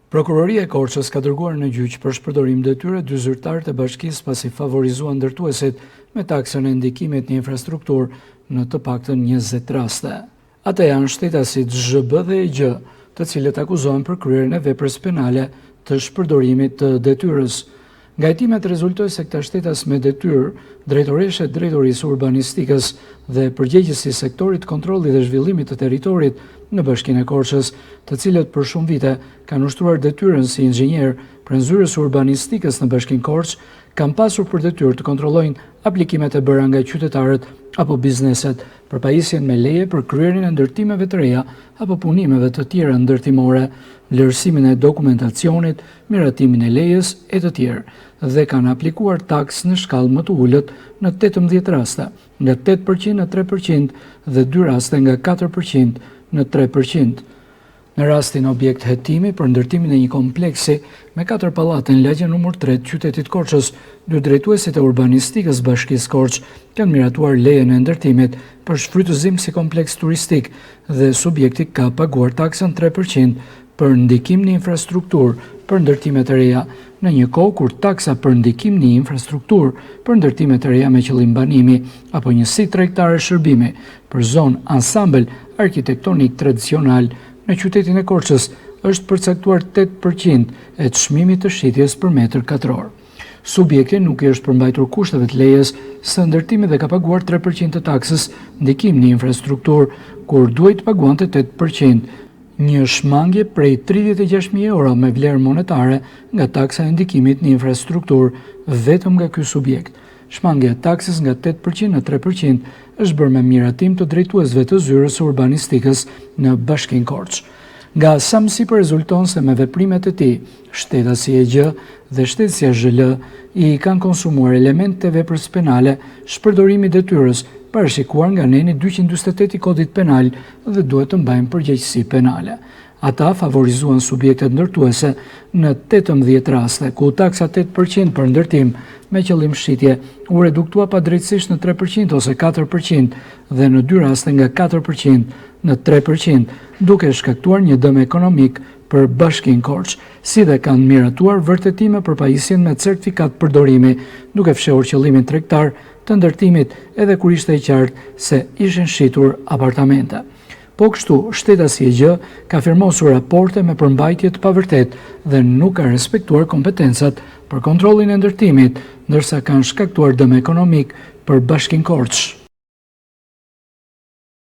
Prokuroria e Korçës ka dërguar në gjyq për shpërdorim detyre dy zyrtarë të bashkisë pasi favorizuan ndërtuesit me taksën e ndikimit në infrastrukturë në të paktën 20 raste. Ata janë shtetasit ZHB dhe EG, të cilët akuzohen për kryerjen e veprës penale të shpërdorimit të detyrës. Nga hetimet rezultoi se këta shtetas me detyrë, drejtoreshe e drejtorisë urbanistikës dhe përgjegjësi sektorit kontrollit dhe zhvillimit të territorit në Bashkinë e Korçës, të cilët për shumë vite kanë ushtruar detyrën si inxhinier brendësyrës urbanistikës në Bashkinë Korçë, kanë pasur për detyrë të kontrollojnë aplikimet e bëra nga qytetarët apo bizneset për pajisjen me leje për kryerjen e ndërtimeve të reja apo punimeve të tjera ndërtimore, vlerësimin e dokumentacionit, miratimin e lejes e të tjerë, dhe kanë aplikuar taks në shkallë më të ulët në 18 raste, nga 8% në 3% dhe 2 raste nga 4% në 3%. Në rastin objekt hetimi për ndërtimin e një kompleksi me 4 pallate në lagje nr. 3 të qytetit Korçës, dy drejtuesit e urbanistikës Bashkisë Korçë kanë miratuar lejen e ndërtimit për shfrytëzim si kompleks turistik dhe subjekti ka paguar taksën 3% për ndikim në infrastrukturë për ndërtimet e reja, në një kohë kur taksa për ndikim në infrastrukturë për ndërtimet e reja me qëllim banimi apo një sitë tregtare shërbimi për zonë ansambël arkitektonik tradicional në qytetin e Korçës është përcaktuar 8% e çmimit të shitjes për metër katror. Subjekti nuk i është përmbajtur kushteve të lejes së ndërtimit dhe ka paguar 3% të taksës ndikim në infrastrukturë, kur duhet të paguante 8%, një shmangje prej 36.000 euro me vlerë monetare nga taksa e ndikimit në infrastrukturë vetëm nga ky subjekt. Shmangja e taksës nga 8% në 3% është bërë me miratim të drejtuesve të zyrës së urbanistikës në Bashkinë Korçë. Nga sa më sipër rezulton se me veprimet e tij, shtetasi EG dhe shtetësia ZHL i kanë konsumuar elemente të veprës penale shpërdorimi detyrës parashikuar nga neni 248 i Kodit Penal dhe duhet të mbajnë përgjegjësi penale. Ata favorizuan subjektet ndërtuese në 18 raste, ku taksa 8% për ndërtim me qëllim shitje u reduktua padrejtësisht në 3% ose 4% dhe në 2 raste nga 4% në 3%, duke shkaktuar një dëm ekonomik për Bashkinë Korçë, si dhe kanë miratuar vërtetime për pajisjen me certifikat përdorimi, duke fshehur qëllimin tregtar të ndërtimit edhe kur ishte e qartë se ishin shitur apartamente. Po kështu, shtetasi EG ka firmosur raporte me përmbajtje të pavërtet dhe nuk ka respektuar kompetencat për kontrollin e ndërtimit, ndërsa kanë shkaktuar dëm ekonomik për Bashkinë Korçë.